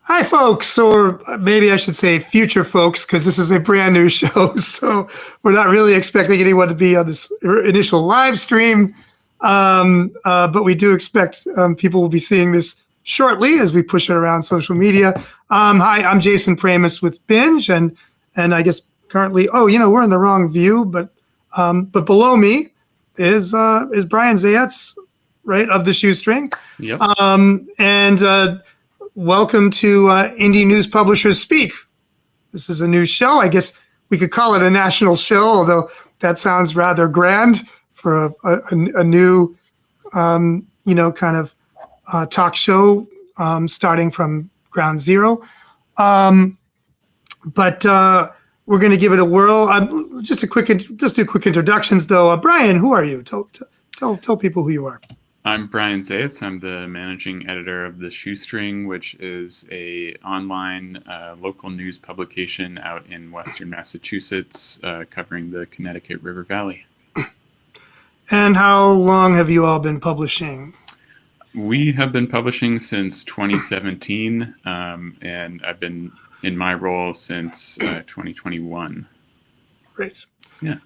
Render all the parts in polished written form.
Hi, folks, or maybe I should say future folks, because this is a brand new show. So we're not really expecting anyone to be on this initial live stream. But we do expect people will be seeing this shortly as we push it around social media. Hi, I'm Jason Pramas with BINJ, and I guess currently, we're in the wrong view, but below me is Brian Zayatz, right, of the Shoestring. Yep. And welcome to Indy News Publishers Speak. This is a new show. I guess we could call it a national show, although that sounds rather grand for a new, kind of talk show starting from ground zero. But we're going to give it a whirl. Just do quick introductions, though. Brian, who are you? Tell people who you are. I'm Brian Zayatz. I'm the managing editor of the Shoestring, which is a online local news publication out in Western Massachusetts, covering the Connecticut River Valley. And how long have you all been publishing? We have been publishing since 2017, and I've been in my role since 2021. Great. Yeah.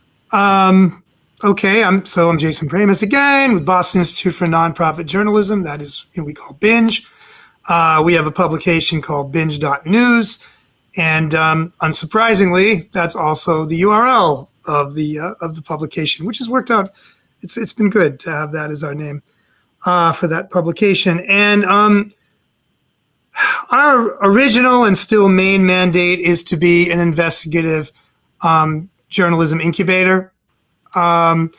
Okay, I'm Jason Pramas again with Boston Institute for Nonprofit Journalism. That is we call BINJ. We have a publication called BINJ.news, and unsurprisingly, that's also the URL of the publication, which has worked out. It's been good to have that as our name for that publication. And our original and still main mandate is to be an investigative journalism incubator. To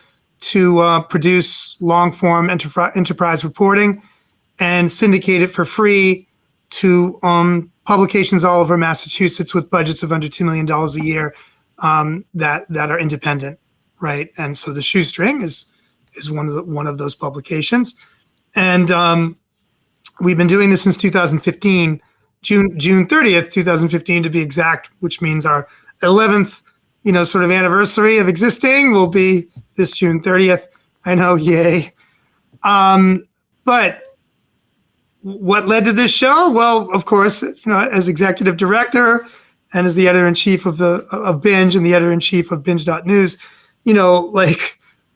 produce long-form enterprise reporting and syndicate it for free to publications all over Massachusetts with budgets of under $2 million a year that are independent, right? And so the Shoestring is one of those publications, and we've been doing this since 2015, June 30th, 2015 to be exact, which means our 11th sort of anniversary of existing will be this June 30th. I know, yay. But what led to this show? Well, of course, as executive director and as the editor-in-chief of BINJ and the editor-in-chief of BINJ.news,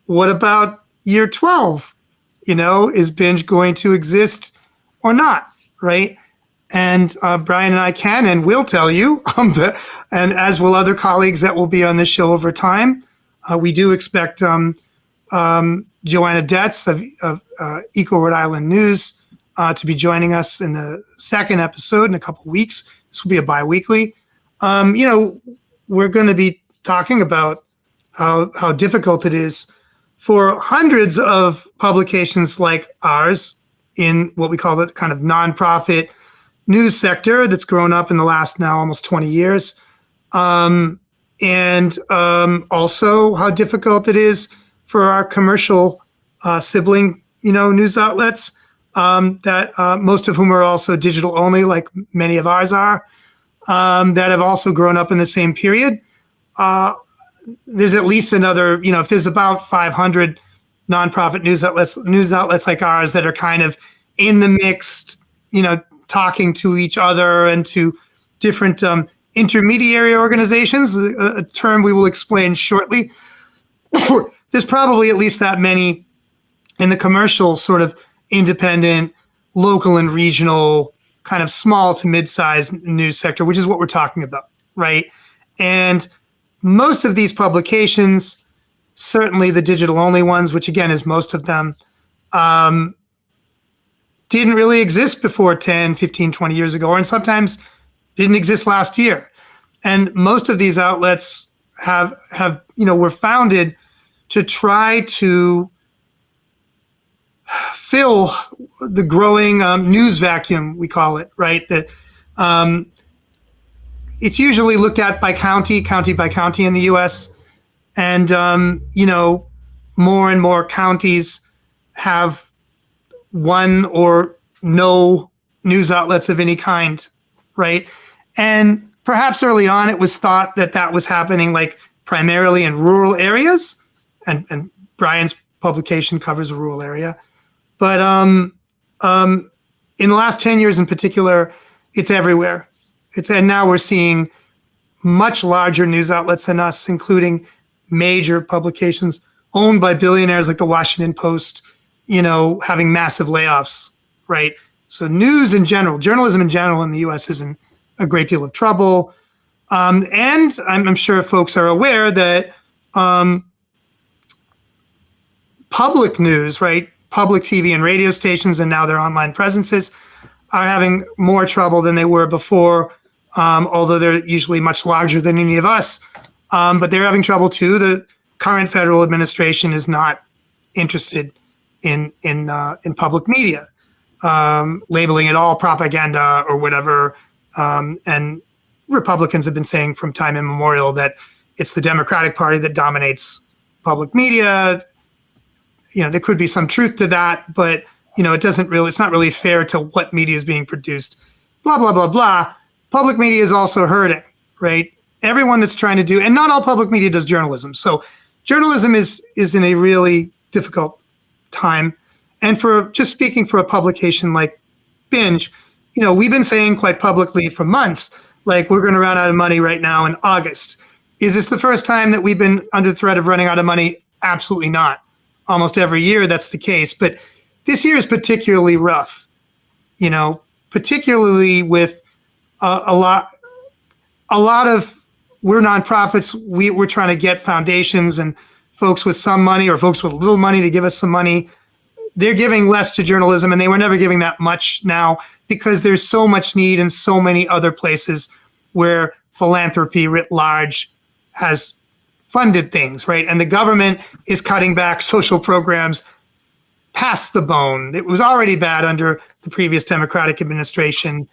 what about year 12? Is BINJ going to exist or not, right? And Brian and I can and will tell you, and as will other colleagues that will be on this show over time, we do expect Joanna Detz of ecoRI News to be joining us in the second episode in a couple of weeks. This will be a bi-weekly. We're going to be talking about how difficult it is for hundreds of publications like ours in what we call the kind of nonprofit news sector that's grown up in the last now almost 20 years. And also how difficult it is for our commercial sibling, news outlets that most of whom are also digital only, like many of ours are, that have also grown up in the same period. There's at least another, if there's about 500 nonprofit news outlets like ours that are kind of in the mix, talking to each other and to different intermediary organizations, a term we will explain shortly. There's probably at least that many in the commercial sort of independent, local and regional kind of small to mid-sized news sector, which is what we're talking about, right? And most of these publications, certainly the digital only ones, which again is most of them, didn't really exist before 10, 15, 20 years ago, and sometimes didn't exist last year. And most of these outlets were founded to try to fill the growing news vacuum, we call it, right? That it's usually looked at by county by county in the US. And, more and more counties have one or no news outlets of any kind, right? And perhaps early on it was thought that was happening like primarily in rural areas, and Brian's publication covers a rural area. But in the last 10 years in particular, it's everywhere. And now we're seeing much larger news outlets than us, including major publications owned by billionaires like the Washington Post, having massive layoffs, right? So news in general, journalism in general in the US is in a great deal of trouble. And I'm sure folks are aware that public news, right, public TV and radio stations and now their online presences are having more trouble than they were before, although they're usually much larger than any of us. But they're having trouble too. The current federal administration is not interested in public media, labeling it all propaganda or whatever. And Republicans have been saying from time immemorial that it's the Democratic Party that dominates public media. There could be some truth to that, but it's not really fair to what media is being produced. Blah, blah, blah, blah. Public media is also hurting, right? Everyone that's trying to do, and not all public media does journalism. So journalism is in a really difficult time. And for just speaking for a publication like BINJ, we've been saying quite publicly for months, like we're going to run out of money right now in August. Is this the first time that we've been under threat of running out of money? Absolutely not. Almost every year that's the case. But this year is particularly rough, particularly with a lot of, we're nonprofits, we're trying to get foundations and folks with some money or folks with little money to give us some money. They're giving less to journalism, and they were never giving that much now because there's so much need in so many other places where philanthropy writ large has funded things, right? And the government is cutting back social programs past the bone. It was already bad under the previous Democratic administration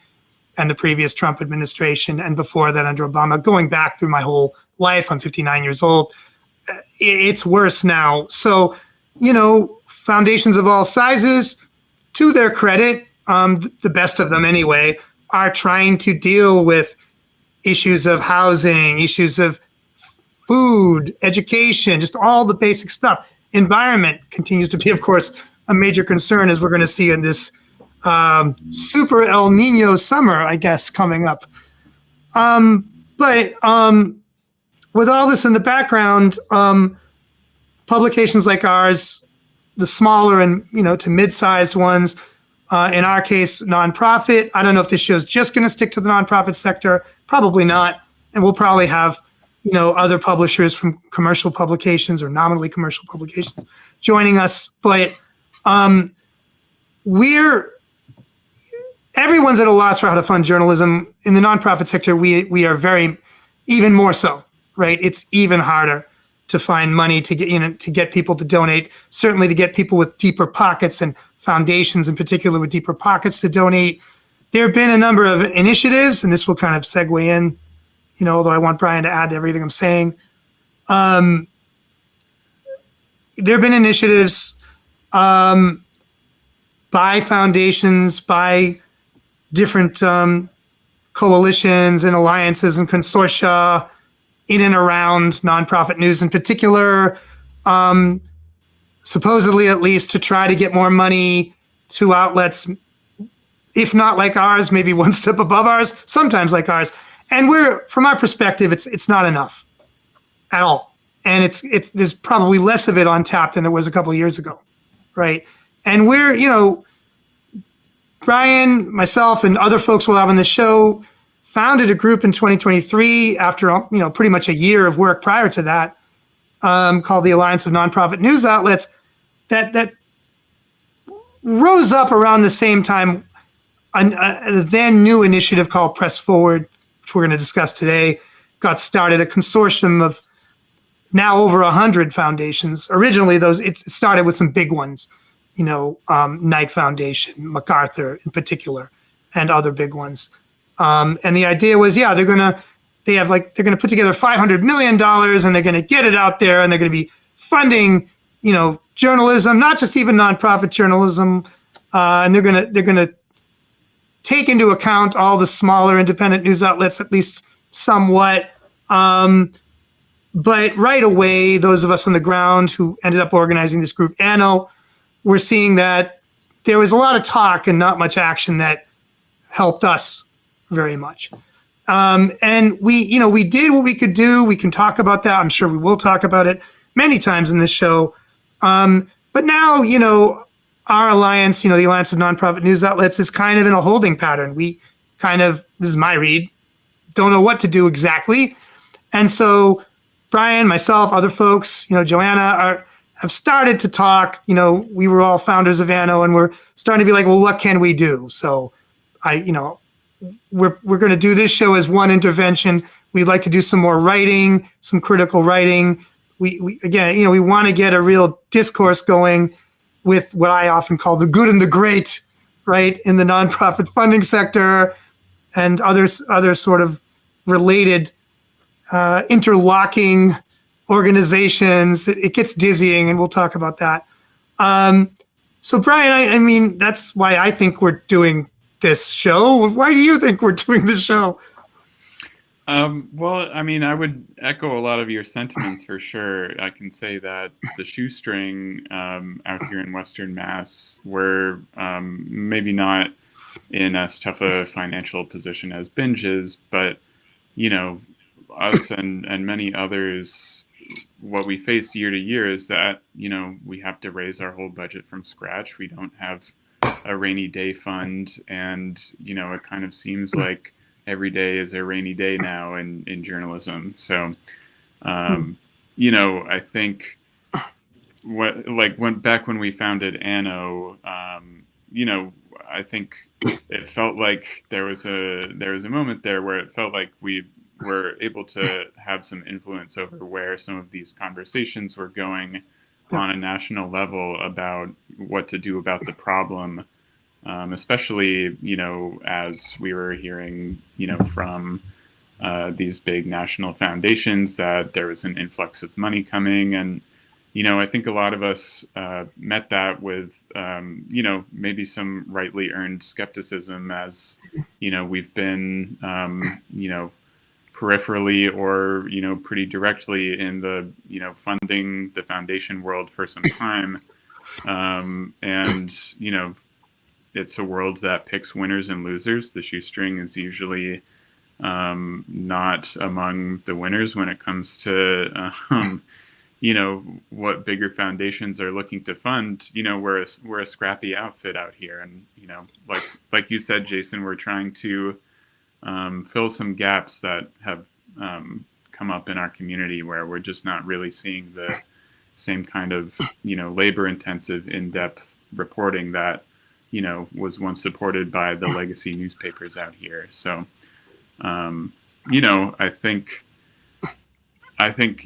and the previous Trump administration, and before that under Obama. Going back through my whole life, I'm 59 years old. It's worse now. So, foundations of all sizes, to their credit, the best of them anyway, are trying to deal with issues of housing, issues of food, education, just all the basic stuff. Environment continues to be, of course, a major concern, as we're going to see in this super El Nino summer, I guess, coming up. But with all this in the background, publications like ours, the smaller and to mid-sized ones, in our case, nonprofit. I don't know if this show's just going to stick to the nonprofit sector. Probably not. And we'll probably have other publishers from commercial publications or nominally commercial publications joining us. But everyone's at a loss for how to fund journalism. In the nonprofit sector, we are even more so, right? It's even harder to find money to get people to donate, certainly to get people with deeper pockets and foundations in particular with deeper pockets to donate. There have been a number of initiatives, and this will kind of segue in, although I want Brian to add to everything I'm saying. There have been initiatives by foundations, by different coalitions and alliances and consortia in and around nonprofit news in particular, supposedly at least to try to get more money to outlets, if not like ours, maybe one step above ours, sometimes like ours. And from our perspective, it's not enough at all. And there's probably less of it on tap than there was a couple of years ago, right? And Brian, myself, and other folks we'll have on the show founded a group in 2023 after pretty much a year of work prior to that, called the Alliance of Nonprofit News Outlets, that rose up around the same time a then new initiative called Press Forward, which we're going to discuss today, got started, a consortium of now over 100 foundations. Originally, it started with some big ones, Knight Foundation, MacArthur in particular, and other big ones. And the idea was, they're going to put together $500 million and they're going to get it out there and they're going to be funding, journalism, not just even nonprofit journalism. And they're going to take into account all the smaller independent news outlets, at least somewhat. But right away, those of us on the ground who ended up organizing this group, ANO, we're seeing that there was a lot of talk and not much action that helped us very much. And we did what we could do. We can talk about that. I'm sure we will talk about it many times in this show. But now, our alliance, the Alliance of Nonprofit News Outlets, is kind of in a holding pattern. We this is my read, don't know what to do exactly. And so Brian, myself, other folks, Joanna have started to talk. We were all founders of ANO, and we're starting to be like, well, what can we do? So we're going to do this show as one intervention. We'd like to do some more writing, some critical writing. We want to get a real discourse going with what I often call the good and the great, right, in the nonprofit funding sector and other sort of related interlocking organizations. It gets dizzying, and we'll talk about that. So Brian, I mean, that's why I think we're doing this show. Why do you think we're doing this show? Well, I mean, I would echo a lot of your sentiments for sure. I can say that the Shoestring out here in Western Mass, we're maybe not in as tough a financial position as BINJ is, but us and many others, what we face year to year is that we have to raise our whole budget from scratch. We don't have a rainy day fund, and it kind of seems like every day is a rainy day now in journalism. So I think when we founded ANO, I think it felt like there was a moment there where it felt like we were able to have some influence over where some of these conversations were going on a national level about what to do about the problem, especially as we were hearing from these big national foundations that there was an influx of money coming. And I think a lot of us met that with maybe some rightly earned skepticism, as we've been peripherally or pretty directly in the funding the foundation world for some time, and it's a world that picks winners and losers. The Shoestring is usually not among the winners when it comes to what bigger foundations are looking to fund. We're a scrappy outfit out here, and like you said, Jason, we're trying to fill some gaps that have come up in our community where we're just not really seeing the same kind of labor-intensive, in-depth reporting that was once supported by the legacy newspapers out here. So I think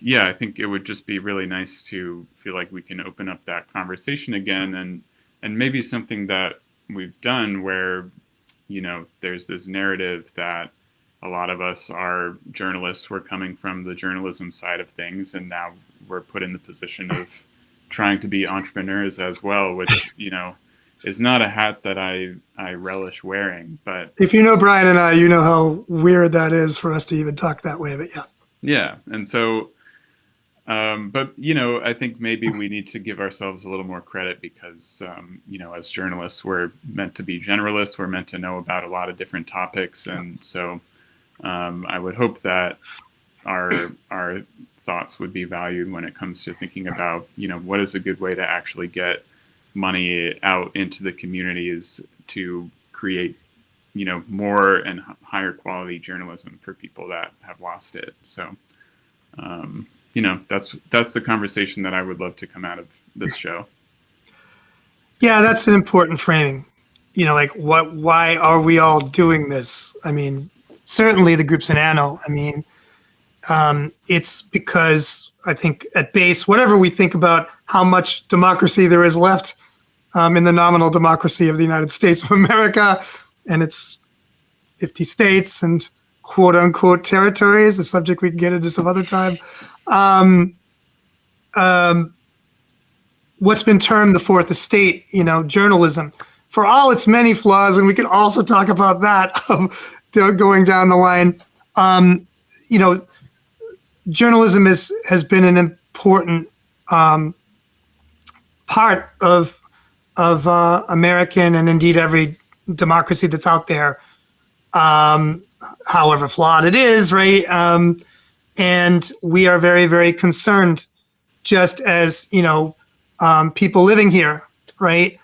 it would just be really nice to feel like we can open up that conversation again, and maybe something that we've done where there's this narrative that a lot of us are journalists. We're coming from the journalism side of things, and now we're put in the position of trying to be entrepreneurs as well, which is not a hat that I relish wearing. But if you know Brian and I, you know how weird that is for us to even talk that way. But yeah, and so but I think maybe we need to give ourselves a little more credit because as journalists, we're meant to be generalists. We're meant to know about a lot of different topics, and so I would hope that our thoughts would be valued when it comes to thinking about what is a good way to actually get money out into the communities to create more and higher quality journalism for people that have lost it. So that's the conversation that I would love to come out of this show. Yeah, that's an important framing. Why are we all doing this? I mean, certainly the groups in ANO. I mean, it's because I think at base, whatever we think about how much democracy there is left in the nominal democracy of the United States of America and its 50 states and quote unquote territories, a subject we can get into some other time. What's been termed the fourth estate, journalism, for all its many flaws, and we can also talk about that going down the line. Journalism has been an important part of American and indeed every democracy that's out there however flawed it is, right? And we are very, very concerned, just as, people living here, right?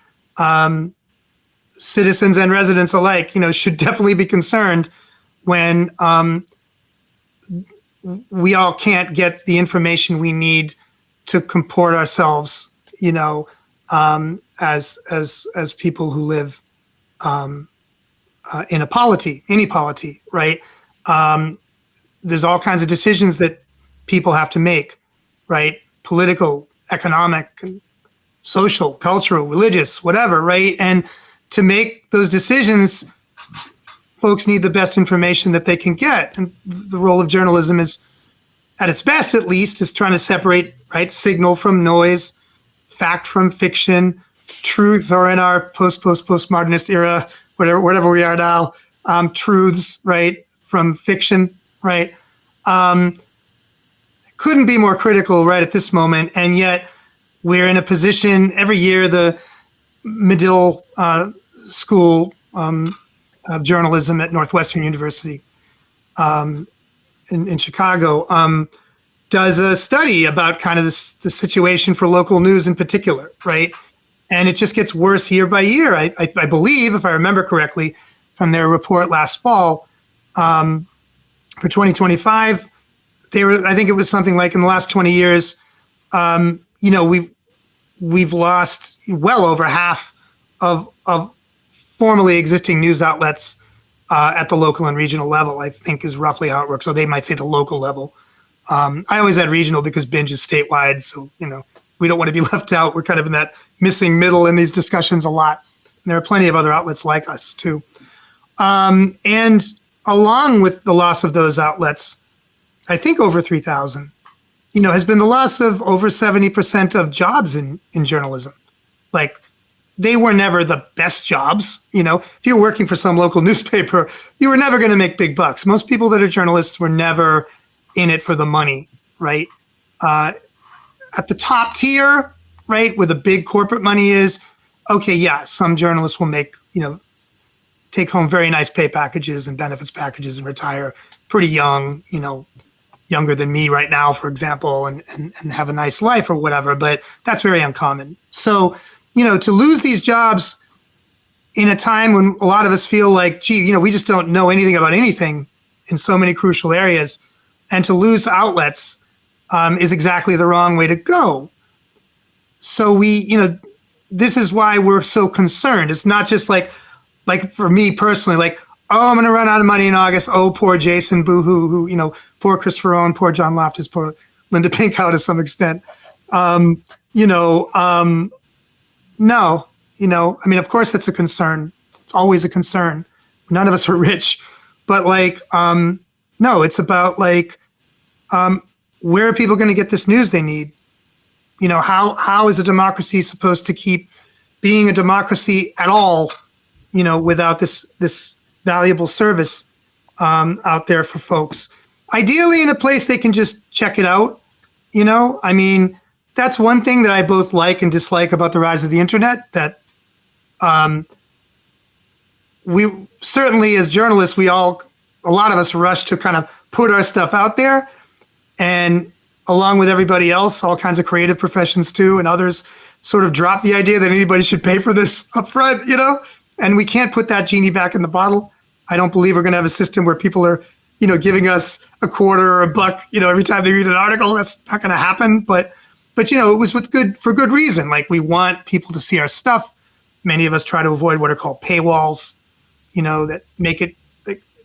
Citizens and residents alike, should definitely be concerned when we all can't get the information we need to comport ourselves, as people who live in any polity, right? There's all kinds of decisions that people have to make, right? Political, economic, social, cultural, religious, whatever, right? And to make those decisions, folks need the best information that they can get. And the role of journalism is, at its best at least, is trying to separate, right, signal from noise, fact from fiction, truth, or in our postmodernist era, whatever we are now, truths, right, from fiction, right? Couldn't be more critical right at this moment, and yet we're in a position every year. The Medill School of Journalism at Northwestern University in Chicago does a study about kind of the situation for local news in particular, right? And it just gets worse year by year. I believe, if I remember correctly, from their report last fall for 2025, I think it was something like in the last 20 years, we've lost well over half of formerly existing news outlets at the local and regional level, I think is roughly how it works. So they might say the local level. I always had regional because BINJ is statewide. So, we don't want to be left out. We're kind of in that missing middle in these discussions a lot. And there are plenty of other outlets like us too. And along with the loss of those outlets, I think over 3,000, has been the loss of over 70% of jobs in journalism. Like, they were never the best jobs. If you're working for some local newspaper, you were never going to make big bucks. Most people that are journalists were never in it for the money, right? At the top tier, right, where the big corporate money is, okay, yeah, some journalists will make, take home very nice pay packages and benefits packages and retire pretty young, younger than me right now, for example, and have a nice life or whatever, but that's very uncommon. So, to lose these jobs in a time when a lot of us feel like, gee, we just don't know anything about anything in so many crucial areas, and to lose outlets is exactly the wrong way to go. So this is why we're so concerned. It's not just like for me personally, like, oh, I'm going to run out of money in August. Oh, poor Jason, boo-hoo, who, poor Christopher Owen, poor John Loftus, poor Linda Pinkow to some extent. No, of course that's a concern. It's always a concern. None of us are rich, but no, it's about where are people going to get this news they need? How is a democracy supposed to keep being a democracy at all, without this valuable service out there for folks? Ideally in a place they can just check it out. That's one thing that I both like and dislike about the rise of the internet, that we certainly, as journalists, a lot of us rush to kind of put our stuff out there, and along with everybody else, all kinds of creative professions too, and others sort of drop the idea that anybody should pay for this up front, and we can't put that genie back in the bottle. I don't believe we're going to have a system where people are, giving us a quarter or a buck, every time they read an article. That's not going to happen. But it was for good reason. Like, we want people to see our stuff. Many of us try to avoid what are called paywalls, that make it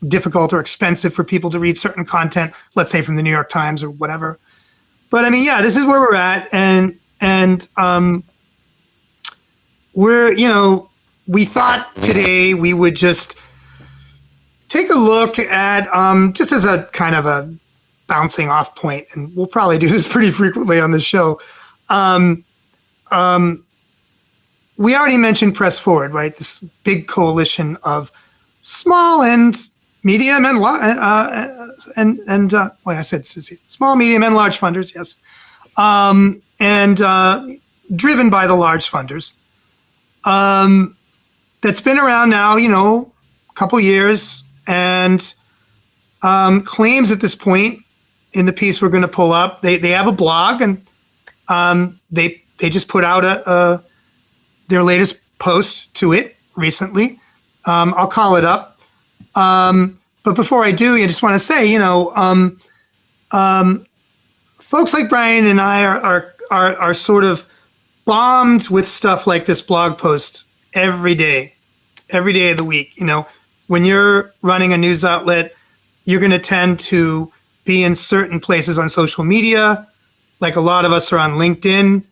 difficult or expensive for people to read certain content, let's say from the New York Times or whatever. But this is where we're at. And we thought today we would just take a look at, just as a kind of a bouncing off point, and we'll probably do this pretty frequently on this show. We already mentioned Press Forward, right? This big coalition of small and medium and small, medium, and large funders, yes, and driven by the large funders. That's been around now, a couple years. and claims at this point in the piece we're going to pull up. They have a blog, and they just put out their latest post to it recently. I'll call it up. But before I do, I just want to say, folks like Brian and I are sort of bombed with stuff like this blog post every day of the week. When you're running a news outlet, you're going to tend to be in certain places on social media. Like a lot of us are on LinkedIn,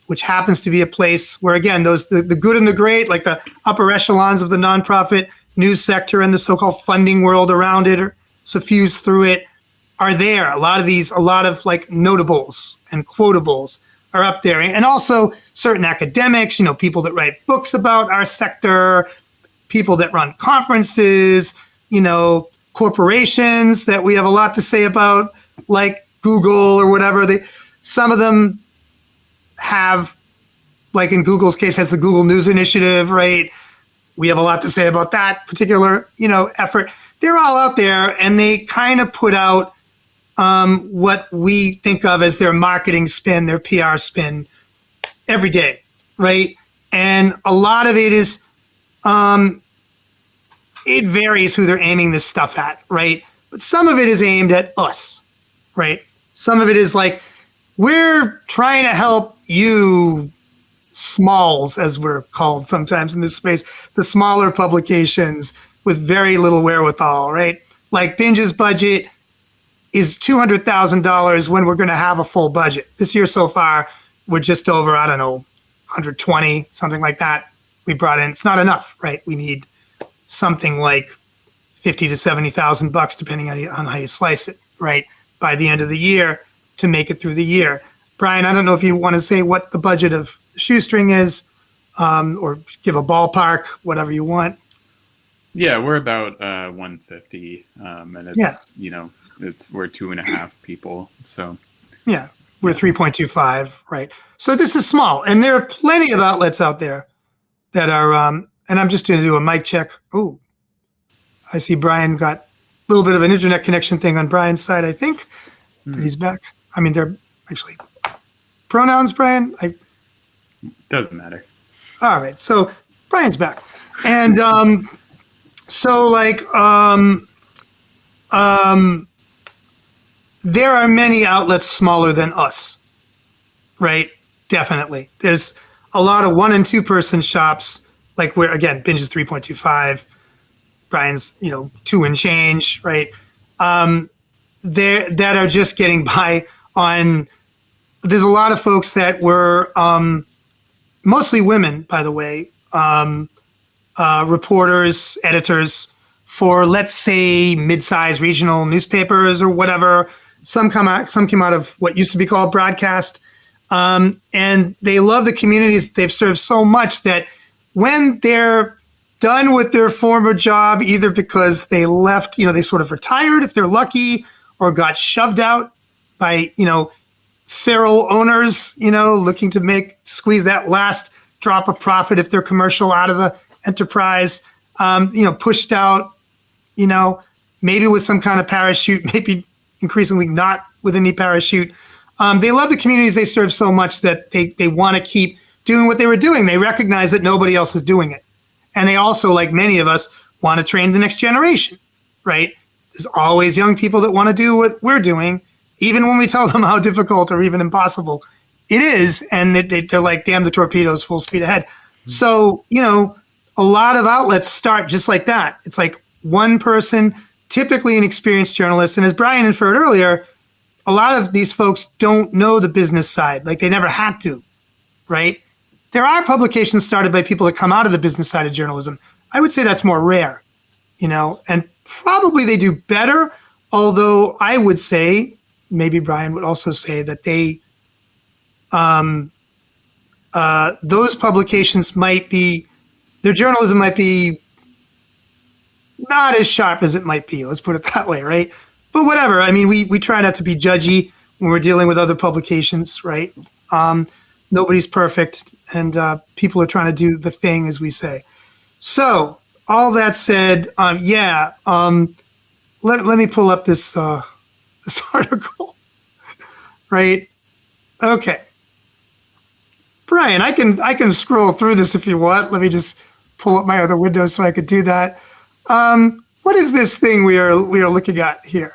which happens to be a place where, again, the good and the great, like the upper echelons of the nonprofit news sector and the so-called funding world around it or suffused through it are there. A lot of like notables and quotables are up there. And also certain academics, people that write books about our sector, people that run conferences, corporations that we have a lot to say about, like Google or whatever. Some of them have, like in Google's case, has the Google News Initiative, right? We have a lot to say about that particular, effort. They're all out there, and they kind of put out what we think of as their marketing spin, their PR spin every day, right? And a lot of it is, it varies who they're aiming this stuff at, right? But some of it is aimed at us, right? Some of it is like, we're trying to help you smalls, as we're called sometimes in this space, the smaller publications with very little wherewithal, right? Like BINJ's budget is $200,000 when we're going to have a full budget. This year so far, we're just over, 120, something like that. We brought in. It's not enough, right? We need something like $50,000 to $70,000, depending on how you slice it, right? By the end of the year to make it through the year. Brian, I don't know if you want to say what the budget of Shoestring is, or give a ballpark, whatever you want. Yeah, we're about 150, and it's we're 2.5 people, so yeah, we're 3.25, right? So this is small, and there are plenty of outlets out there that are. And I'm just going to do a mic check. Oh, I see Brian got a little bit of an internet connection thing on Brian's side, I think, but he's back. I mean, they're actually pronouns, Brian. Doesn't matter. All right, so Brian's back, and there are many outlets smaller than us, right? Definitely, there's a lot of 1 and 2 person shops, like where again BINJ is 3.25, Brian's 2 and change, right? That are just getting by on. There's a lot of folks that were mostly women, by the way, reporters, editors for, let's say, mid-sized regional newspapers or whatever. Some came out of what used to be called broadcast, and they love the communities they've served so much that when they're done with their former job, either because they left, they sort of retired if they're lucky, or got shoved out by, feral owners, looking to squeeze that last drop of profit if they're commercial out of the enterprise, pushed out, maybe with some kind of parachute, maybe increasingly not with any parachute. They love the communities they serve so much that they want to keep doing what they were doing. They recognize that nobody else is doing it. And they also, like many of us, want to train the next generation, right? There's always young people that want to do what we're doing, even when we tell them how difficult or even impossible it is. And they're like, damn the torpedoes, full speed ahead. Mm-hmm. So, a lot of outlets start just like that. It's like one person, typically an experienced journalist. And as Brian inferred earlier, a lot of these folks don't know the business side, like they never had to, right? There are publications started by people that come out of the business side of journalism. I would say that's more rare, and probably they do better. Although I would say, maybe Brian would also say that those publications their journalism might be not as sharp as it might be. Let's put it that way, right? But whatever. I mean, we try not to be judgy when we're dealing with other publications, right? Nobody's perfect, and people are trying to do the thing, as we say. So all that said, let me pull up this this article. Right. Okay. Brian, I can scroll through this if you want. Let me just pull up my other window so I could do that. What is this thing we are looking at here?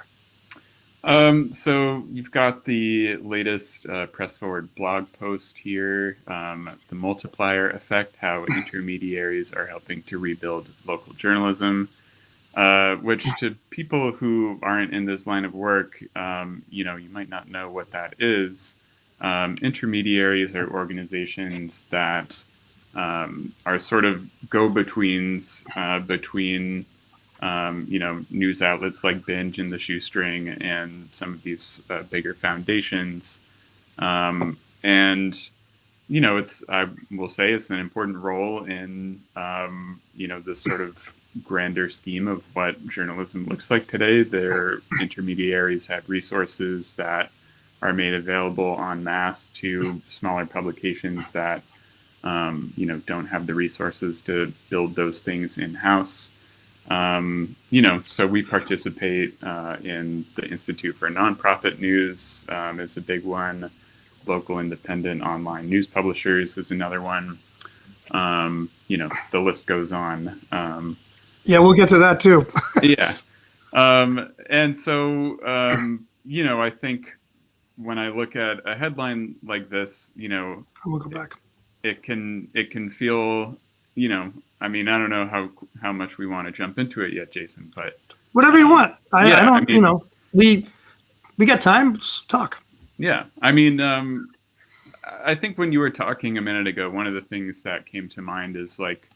So you've got the latest Press Forward blog post here, the multiplier effect, how intermediaries are helping to rebuild local journalism, which to people who aren't in this line of work, you might not know what that is. Intermediaries are organizations that are sort of go-betweens between news outlets like BINJ and the Shoestring and some of these bigger foundations. I will say it's an important role in, this sort of grander scheme of what journalism looks like today. Their intermediaries have resources that are made available en masse to smaller publications that, don't have the resources to build those things in-house. So we participate in the Institute for Nonprofit News is a big one. Local independent online news publishers is another one. The list goes on. Yeah, we'll get to that too. Yeah. I think when I look at a headline like this, We'll go back. it can feel, I don't know how much we want to jump into it yet, Jason, but whatever you want. I don't, we got time. Just talk. Yeah. I think when you were talking a minute ago, one of the things that came to mind is like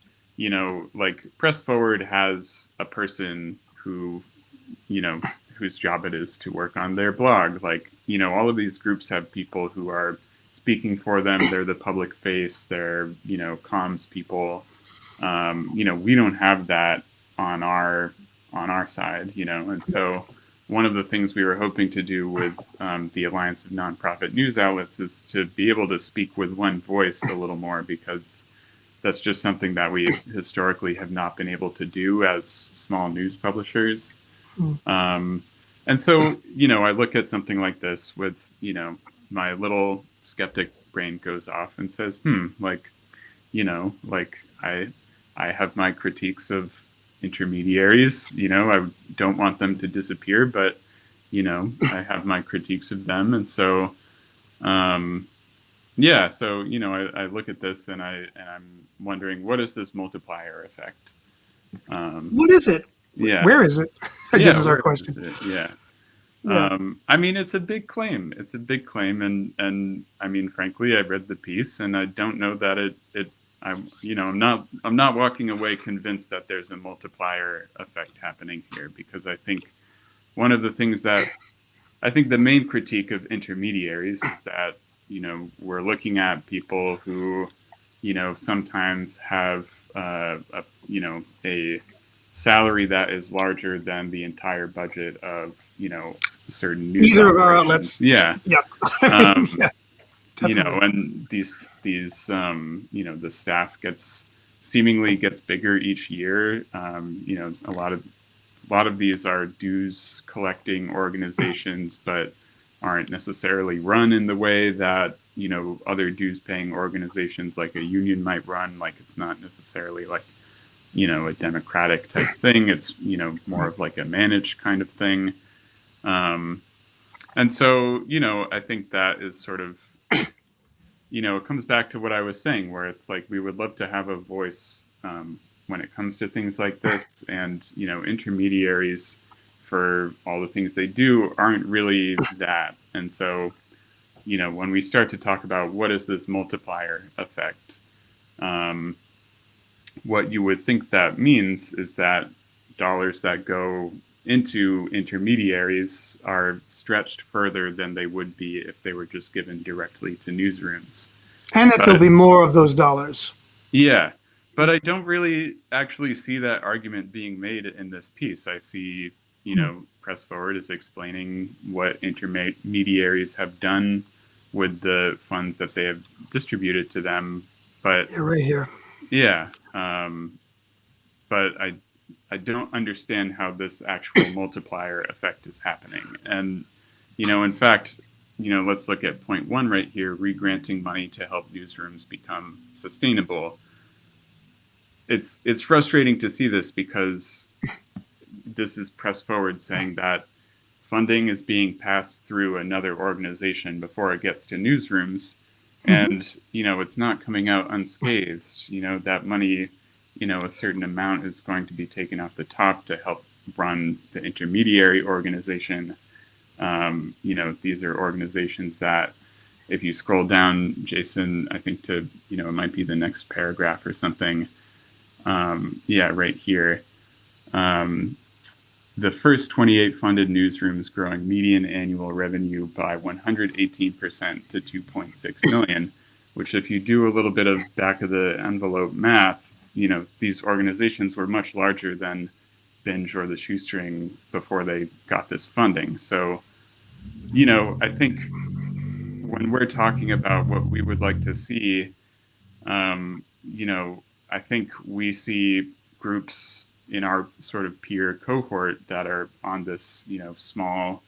Press Forward has a person who, whose job it is to work on their blog. All of these groups have people who are speaking for them. They're the public face. They're, comms people. We don't have that on our side, and so one of the things we were hoping to do with the Alliance of Nonprofit News Outlets is to be able to speak with one voice a little more, because that's just something that we historically have not been able to do as small news publishers. And so, I look at something like this with, my little skeptic brain goes off and says, I have my critiques of intermediaries. I don't want them to disappear, but I have my critiques of them. And so I look at this and I'm wondering, what is this multiplier effect? What is it? Yeah. Where is it? I guess is our question. Yeah. It's a big claim. It's a big claim, and frankly, I read the piece, and I don't know that I'm not walking away convinced that there's a multiplier effect happening here, because I think one of the things that I think the main critique of intermediaries is that, we're looking at people who, sometimes have, a salary that is larger than the entire budget of, certain news Either of our outlets. Yeah. Yep. Yeah. Definitely. And these the staff seemingly gets bigger each year. A lot of these are dues collecting organizations, but aren't necessarily run in the way that, other dues paying organizations like a union might run. Like, it's not necessarily like, a democratic type thing. It's, more of like a managed kind of thing. And so, I think that is sort of, it comes back to what I was saying, where it's like we would love to have a voice when it comes to things like this. And, intermediaries, for all the things they do, aren't really that. And so, when we start to talk about what is this multiplier effect, what you would think that means is that dollars that go into intermediaries are stretched further than they would be if they were just given directly to newsrooms. And that there'll be more of those dollars. Yeah, but I don't really actually see that argument being made in this piece. I see, Press Forward is explaining what intermediaries have done with the funds that they have distributed to them. But yeah, right here. Yeah. but I don't understand how this actual multiplier effect is happening. And, in fact, let's look at point one right here, regranting money to help newsrooms become sustainable. It's frustrating to see this because this is pressed forward saying that funding is being passed through another organization before it gets to newsrooms. And, it's not coming out unscathed. That money, a certain amount is going to be taken off the top to help run the intermediary organization. These are organizations that, if you scroll down, Jason, I think to, it might be the next paragraph or something. Right here. The first 28 funded newsrooms growing median annual revenue by 118% to 2.6 million, which if you do a little bit of back of the envelope math, these organizations were much larger than BINJ or the Shoestring before they got this funding. So, I think when we're talking about what we would like to see, I think we see groups in our sort of peer cohort that are on this, small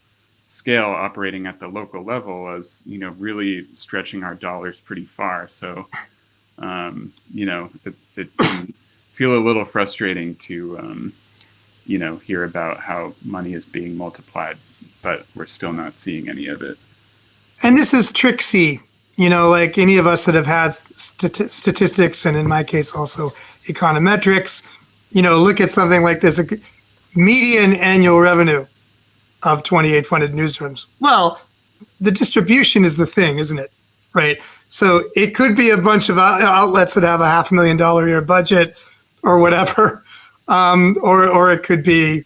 scale operating at the local level as, really stretching our dollars pretty far. So, it can feel a little frustrating to, hear about how money is being multiplied, but we're still not seeing any of it. And this is tricksy, like any of us that have had statistics, and in my case also econometrics, look at something like this, a median annual revenue of 28 funded newsrooms. Well, the distribution is the thing, isn't it? Right. So it could be a bunch of outlets that have a $500,000 a year budget or whatever. Or it could be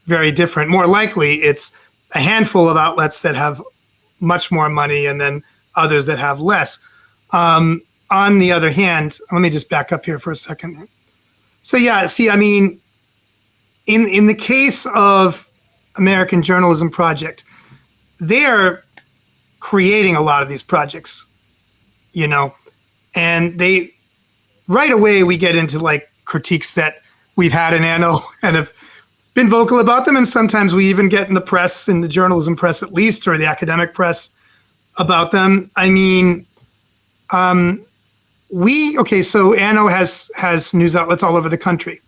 very different. More likely, it's a handful of outlets that have much more money and then others that have less. On the other hand, let me just back up here for a second. So yeah, see, I mean, in the case of American Journalism Project, they're creating a lot of these projects, and they right away we get into like critiques that we've had in ANO and have been vocal about them, and sometimes we even get in the press, in the journalism press at least, or the academic press about them. I mean, so ANO has news outlets all over the country.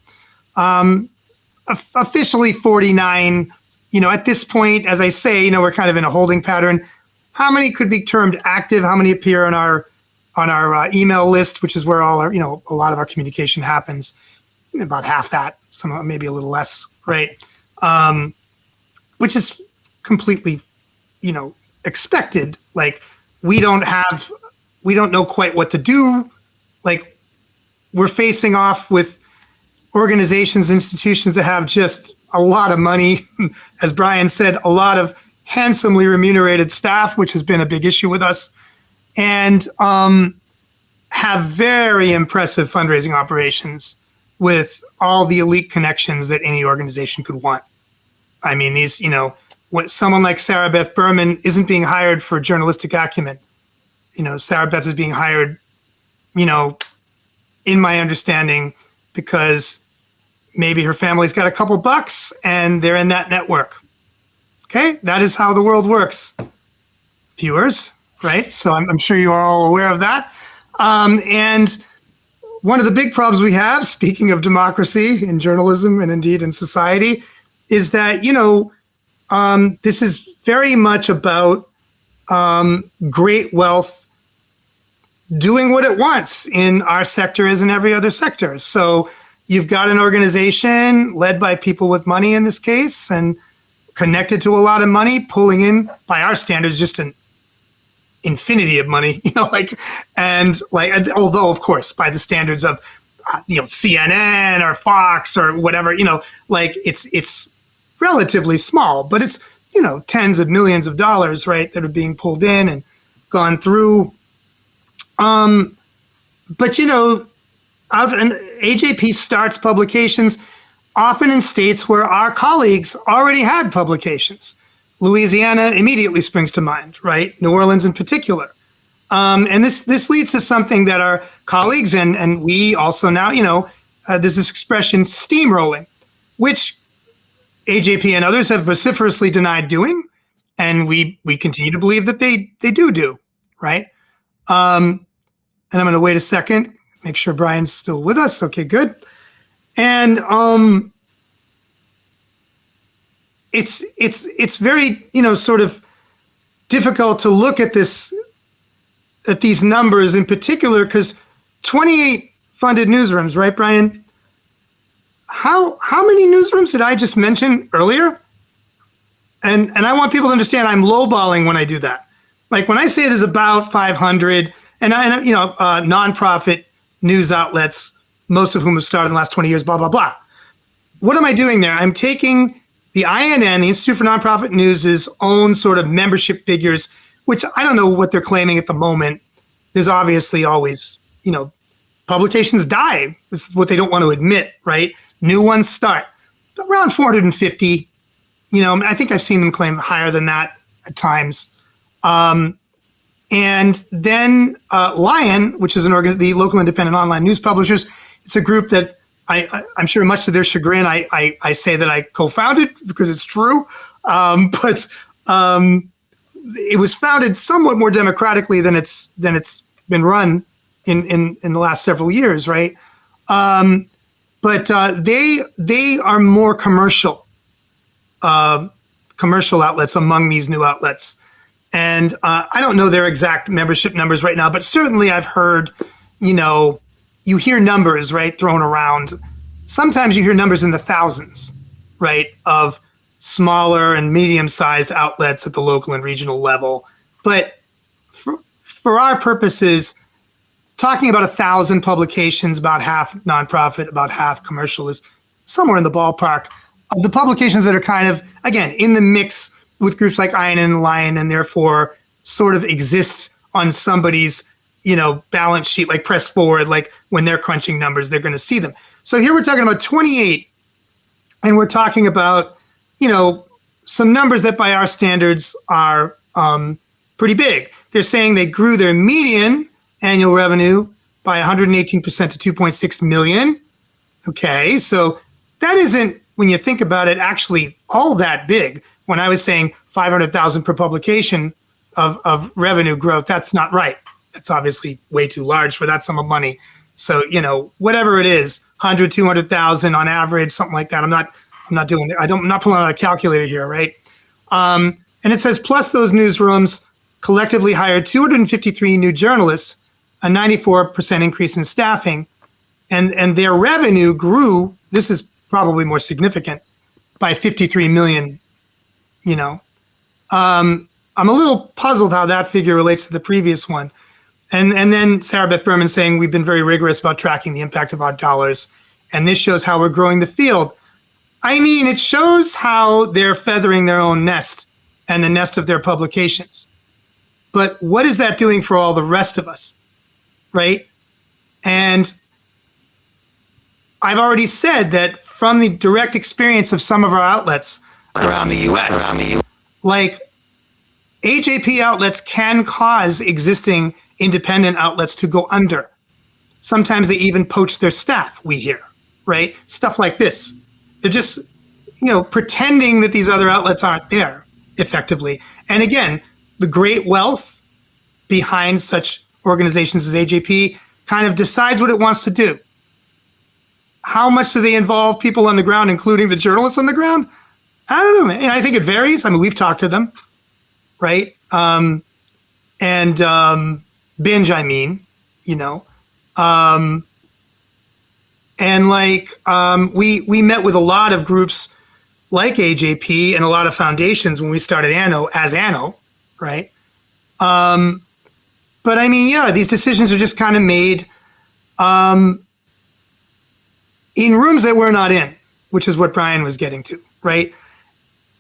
Officially 49, at this point, as I say, we're kind of in a holding pattern. How many could be termed active? How many appear on our email list, which is where all our, a lot of our communication happens? About half that, some maybe a little less, right? Which is completely, expected. Like we don't know quite what to do. Like we're facing off with organizations, institutions that have just a lot of money, as Brian said, a lot of handsomely remunerated staff, which has been a big issue with us, and have very impressive fundraising operations with all the elite connections that any organization could want. I mean, these, what someone like Sarah Beth Berman isn't being hired for journalistic acumen. Sarah Beth is being hired, in my understanding, because maybe her family's got a couple bucks and they're in that network. Okay, that is how the world works, viewers, right? So I'm sure you are all aware of that. And one of the big problems we have, speaking of democracy in journalism and indeed in society, is that, this is very much about great wealth doing what it wants in our sector as in every other sector. So you've got an organization led by people with money in this case and connected to a lot of money, pulling in, by our standards, just an infinity of money, although of course by the standards of, CNN or Fox or whatever, it's relatively small, but it's, tens of millions of dollars, right, that are being pulled in and gone through. But out and AJP starts publications often in states where our colleagues already had publications. Louisiana immediately springs to mind, right? New Orleans in particular. And this leads to something that our colleagues and we also now, there's this expression steamrolling, which AJP and others have vociferously denied doing, and we continue to believe that they do, right? And I'm going to wait a second, make sure Brian's still with us. Okay, good. And it's very, sort of difficult to look at these numbers in particular, because 28 funded newsrooms, right, Brian? How many newsrooms did I just mention earlier? And I want people to understand I'm lowballing when I do that. Like when I say there's about 500, and nonprofit news outlets, most of whom have started in the last 20 years, blah, blah, blah. What am I doing there? I'm taking the INN, the Institute for Nonprofit News's own sort of membership figures, which I don't know what they're claiming at the moment. There's obviously always, publications die. It's what they don't want to admit, right? New ones start around 450. I think I've seen them claim higher than that at times. And then Lion, which is the local independent online news publishers, it's a group that I'm sure much to their chagrin, I say that I co-founded because it's true. But it was founded somewhat more democratically than it's been run in the last several years, right? But they are more commercial outlets among these new outlets. And I don't know their exact membership numbers right now, but certainly I've heard, you hear numbers, right, thrown around. Sometimes you hear numbers in the thousands, right, of smaller and medium-sized outlets at the local and regional level. But for our purposes, talking about 1,000 publications, about half nonprofit, about half commercial, is somewhere in the ballpark of the publications that are kind of, again, in the mix with groups like INN and Lion, and therefore sort of exists on somebody's, balance sheet, like Press Forward, like when they're crunching numbers, they're going to see them. So here we're talking about 28, and we're talking about, some numbers that by our standards are pretty big. They're saying they grew their median annual revenue by 118% to 2.6 million. Okay, so that isn't, when you think about it, actually all that big. When I was saying 500,000 per publication of revenue growth, that's not right. That's obviously way too large for that sum of money. So, whatever it is, 100, 200,000 on average, something like that. I'm not doing it. I'm not pulling out a calculator here, right? And it says, plus those newsrooms collectively hired 253 new journalists, a 94% increase in staffing, and their revenue grew, this is probably more significant, by 53 million. I'm a little puzzled how that figure relates to the previous one. And then Sarah Beth Berman saying, we've been very rigorous about tracking the impact of our dollars, and this shows how we're growing the field. I mean, it shows how they're feathering their own nest and the nest of their publications. But what is that doing for all the rest of us, right? And I've already said that from the direct experience of some of our outlets around the U.S., like AJP outlets can cause existing independent outlets to go under. Sometimes they even poach their staff, we hear, right? Stuff like this. They're just, pretending that these other outlets aren't there effectively. And again, the great wealth behind such organizations as AJP kind of decides what it wants to do. How much do they involve people on the ground, including the journalists on the ground? I don't know, man. And I think it varies. I mean, we've talked to them, right? And BINJ, I mean, and we met with a lot of groups like AJP and a lot of foundations when we started ANO, right? But I mean, yeah, these decisions are just kind of made in rooms that we're not in, which is what Brian was getting to, right?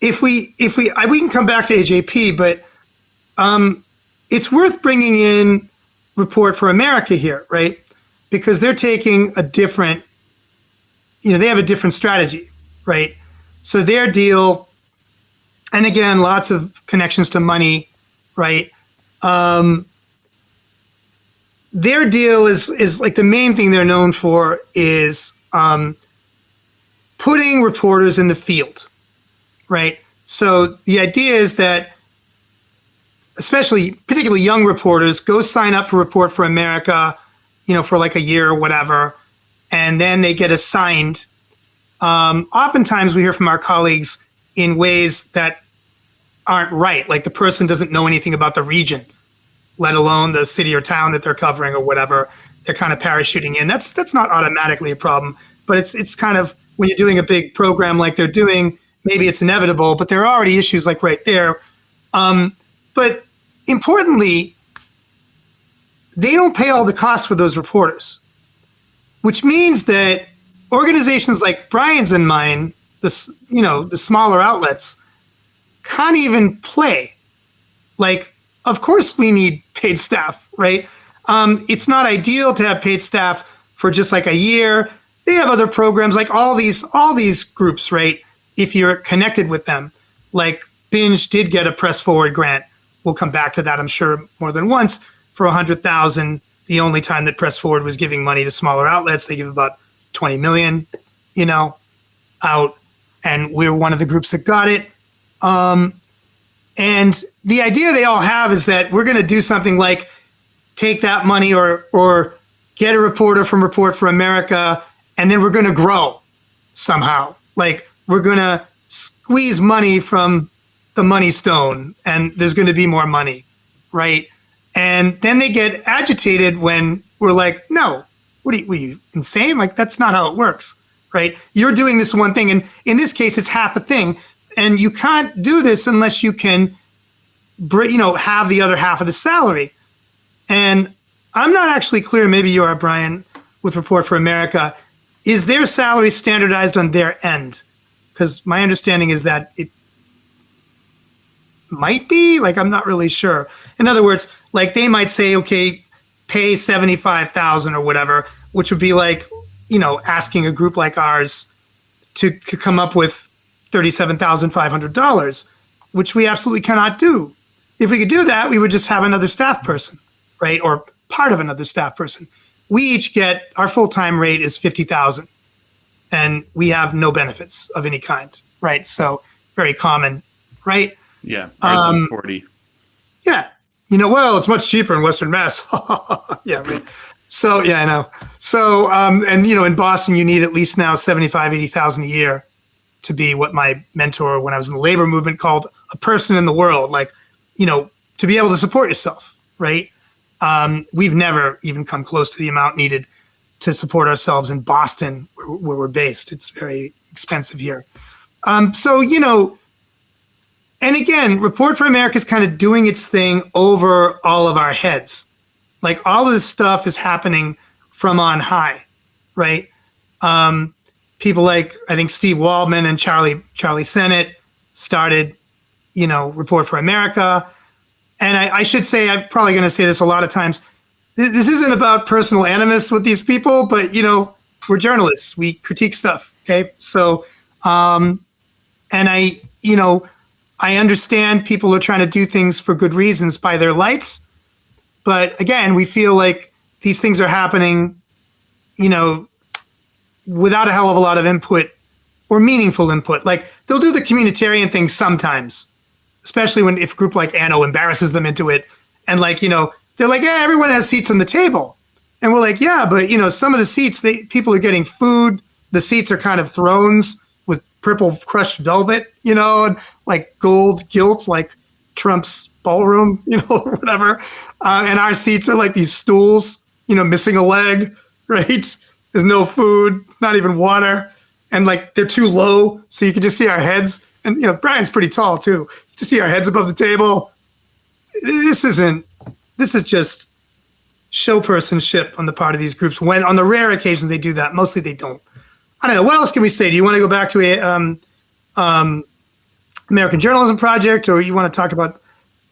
If we can come back to AJP, but it's worth bringing in Report for America here, right? Because they're taking a different, they have a different strategy, right? So their deal, and again, lots of connections to money, right? Their deal is like the main thing they're known for is putting reporters in the field, right? So the idea is that particularly young reporters go sign up for Report for America, for like a year or whatever, and then they get assigned. Oftentimes we hear from our colleagues in ways that aren't right, like the person doesn't know anything about the region, let alone the city or town that they're covering or whatever. They're kind of parachuting in. That's not automatically a problem, but it's kind of, when you're doing a big program like they're doing, maybe it's inevitable, but there are already issues like right there. But importantly, they don't pay all the costs for those reporters, which means that organizations like Brian's and mine, the smaller outlets, can't even play. Like, of course we need paid staff, right? It's not ideal to have paid staff for just like a year. They have other programs, like all these groups, right? If you're connected with them, like BINJ did get a press forward grant. We'll come back to that, I'm sure, more than once, for $100,000. The only time that press forward was giving money to smaller outlets, they give about 20 million, out, and we're one of the groups that got it. And the idea they all have is that we're going to do something like take that money or get a reporter from Report for America, and then we're going to grow somehow. Like, we're going to squeeze money from the money stone, and there's going to be more money, right? And then they get agitated when we're like, no, what are you insane? Like, that's not how it works, right? You're doing this one thing, and in this case, it's half a thing, and you can't do this unless you can, have the other half of the salary. And I'm not actually clear, maybe you are, Brian, with Report for America. Is their salary standardized on their end? Because my understanding is that it might be, like, I'm not really sure. In other words, like, they might say, okay, pay $75,000 or whatever, which would be like, asking a group like ours to come up with $37,500, which we absolutely cannot do. If we could do that, we would just have another staff person, right? Or part of another staff person. We each get, our full-time rate is $50,000, and we have no benefits of any kind, right? So very common, right? Yeah, ours is 40. Yeah. Well, it's much cheaper in Western Mass. Yeah, right. So, yeah, I know. So, and, in Boston, you need at least now 75, 80,000 a year to be what my mentor when I was in the labor movement called a person in the world, like, to be able to support yourself, right? We've never even come close to the amount needed to support ourselves in Boston, where we're based. It's very expensive here. So, and again, Report for America is kind of doing its thing over all of our heads. Like, all of this stuff is happening from on high, right? People like, I think, Steve Waldman and Charlie Sennett started, Report for America. And I should say, I'm probably going to say this a lot of times, this isn't about personal animus with these people, but, we're journalists. We critique stuff, okay? So, and I understand people are trying to do things for good reasons by their lights. But again, we feel like these things are happening, without a hell of a lot of input or meaningful input. Like, they'll do the communitarian thing sometimes, especially if a group like Anno embarrasses them into it. And they're like, yeah, everyone has seats on the table. And we're like, yeah, but some of the seats, people are getting food. The seats are kind of thrones with purple crushed velvet, and like gold gilt, like Trump's ballroom, or whatever. And our seats are like these stools, missing a leg, right? There's no food, not even water. And like, they're too low, so you can just see our heads. And, Brian's pretty tall too. To see our heads above the table. This is just show personship on the part of these groups. When on the rare occasions they do that, mostly they don't. I don't know. What else can we say? Do you want to go back to a American Journalism Project, or you want to talk about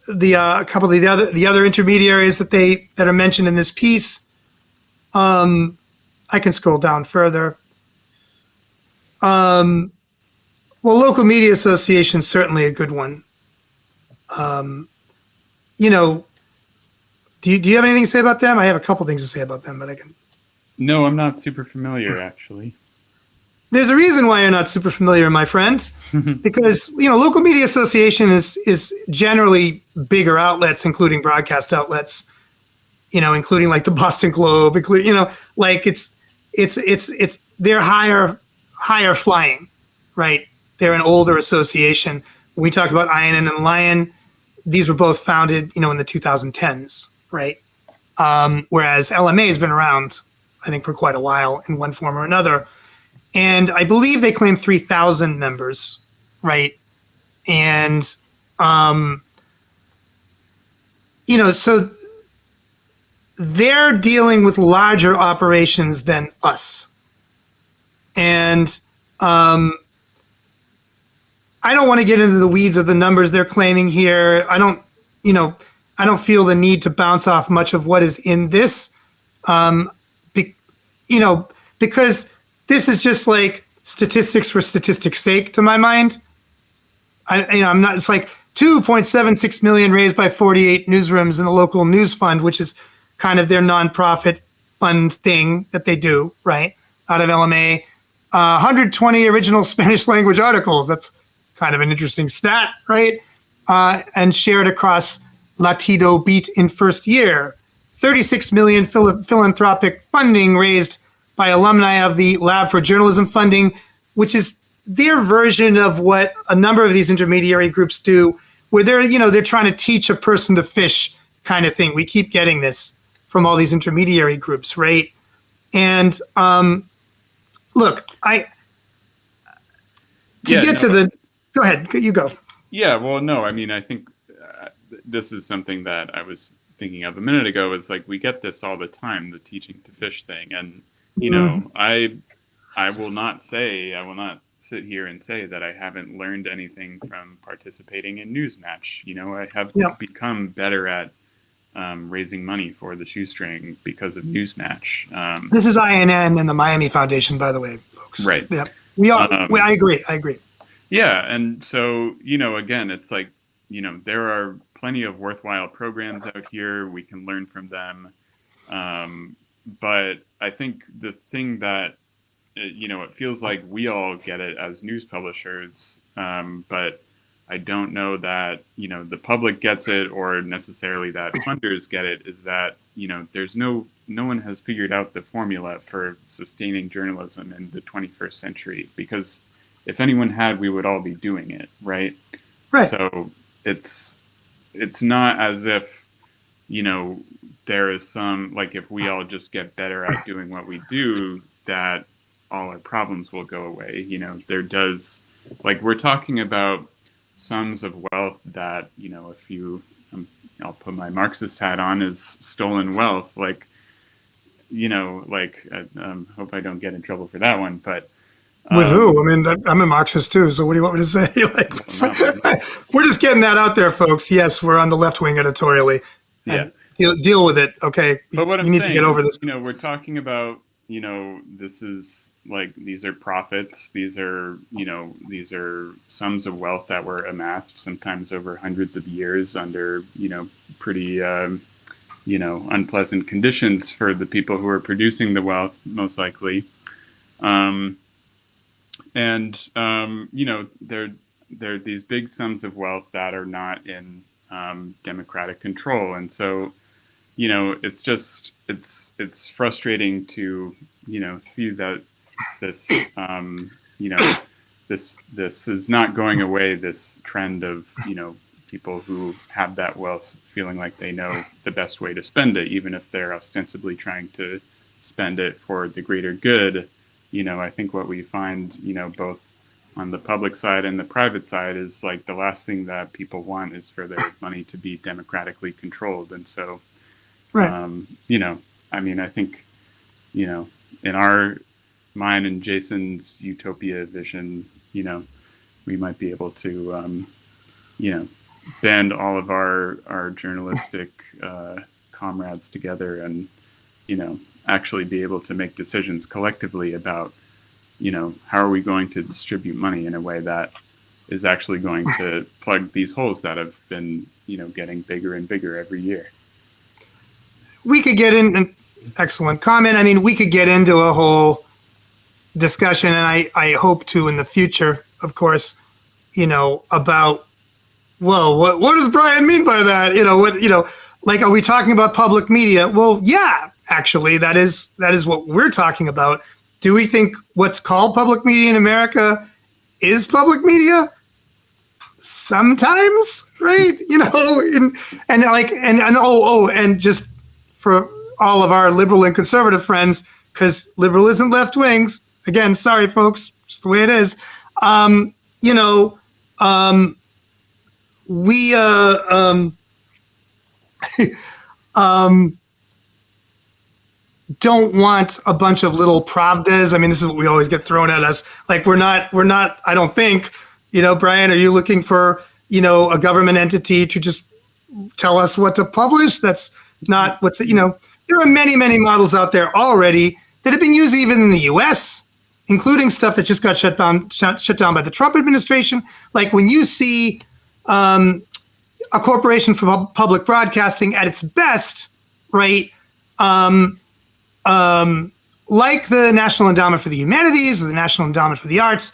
a couple of the other intermediaries that are mentioned in this piece? I can scroll down further. Well, local media association is certainly a good one. Do you have anything to say about them? I have a couple things to say about them, but I can. No, I'm not super familiar, actually. There's a reason why you're not super familiar, my friend, because local media association is generally bigger outlets, including broadcast outlets, including like the Boston Globe, including like it's they're higher flying, right? They're an older association. When we talk about INN and Lion, these were both founded, in the 2010s, right? Whereas LMA has been around, I think, for quite a while in one form or another. And I believe they claim 3,000 members, right? And, so they're dealing with larger operations than us. And I don't want to get into the weeds of the numbers they're claiming here. I don't feel the need to bounce off much of what is in this, because this is just like statistics for statistics' sake to my mind. I'm not. It's like 2.76 million raised by 48 newsrooms in the local news fund, which is kind of their nonprofit fund thing that they do, right, out of LMA. 120 original Spanish language articles. That's kind of an interesting stat, right? And shared across Latido Beat in first year. 36 million philanthropic funding raised by alumni of the Lab for Journalism funding, which is their version of what a number of these intermediary groups do, where they're trying to teach a person to fish kind of thing. We keep getting this from all these intermediary groups, right? And look, go ahead, you go. Yeah, well, no, I mean, I think this is something that I was thinking of a minute ago. It's like we get this all the time, the teaching to fish thing. And, I will not sit here and say that I haven't learned anything from participating in Newsmatch. I have become better at raising money for the Shoestring because of Newsmatch. This is INN and the Miami Foundation, by the way, folks. Right. Yeah. I agree. Yeah. And so, again, it's like, there are plenty of worthwhile programs out here. We can learn from them. But I think the thing that, it feels like we all get it as news publishers, but I don't know that, the public gets it or necessarily that funders get it, is that, there's no one has figured out the formula for sustaining journalism in the 21st century, because if anyone had, we would all be doing it. Right. Right. So it's not as if, there is some, like, if we all just get better at doing what we do, that all our problems will go away. There does, like, we're talking about sums of wealth that, if you, I'll put my Marxist hat on, is stolen wealth. Like, I hope I don't get in trouble for that one, but. With who? I mean, I'm a Marxist too, so what do you want me to say? We're just getting that out there, folks. Yes, we're on the left wing editorially. Yeah. Deal with it, okay? But what I'm need saying to get over this. We're talking about, this is like, these are profits. These are sums of wealth that were amassed sometimes over hundreds of years under, pretty, unpleasant conditions for the people who are producing the wealth, most likely. There are these big sums of wealth that are not in democratic control. And so, it's just, it's frustrating to, see that this, this is not going away, this trend of, people who have that wealth feeling like they know the best way to spend it, even if they're ostensibly trying to spend it for the greater good. I think what we find, both on the public side and the private side, is like the last thing that people want is for their money to be democratically controlled. And so, right. I mean, I think, in mine and Jason's utopia vision, we might be able to, band all of our journalistic comrades together and, actually be able to make decisions collectively about, how are we going to distribute money in a way that is actually going to plug these holes that have been, getting bigger and bigger every year. We could get in an excellent comment. I mean, we could get into a whole, discussion, and I hope to in the future, of course, about, well, what does Brian mean by that? Like, are we talking about public media? Well, yeah, actually, that is what we're talking about. Do we think what's called public media in America is public media? Sometimes, right? And just for all of our liberal and conservative friends, because liberal isn't left wings. Again, sorry, folks, just the way it is. We don't want a bunch of little pravdas. I mean, this is what we always get thrown at us. Like, we're not, I don't think, Brian, are you looking for, a government entity to just tell us what to publish? That's not there are many, many models out there already that have been used even in the US, including stuff that just got shut down by the Trump administration. Like, when you see a corporation for public broadcasting at its best, right? Like the National Endowment for the Humanities or the National Endowment for the Arts,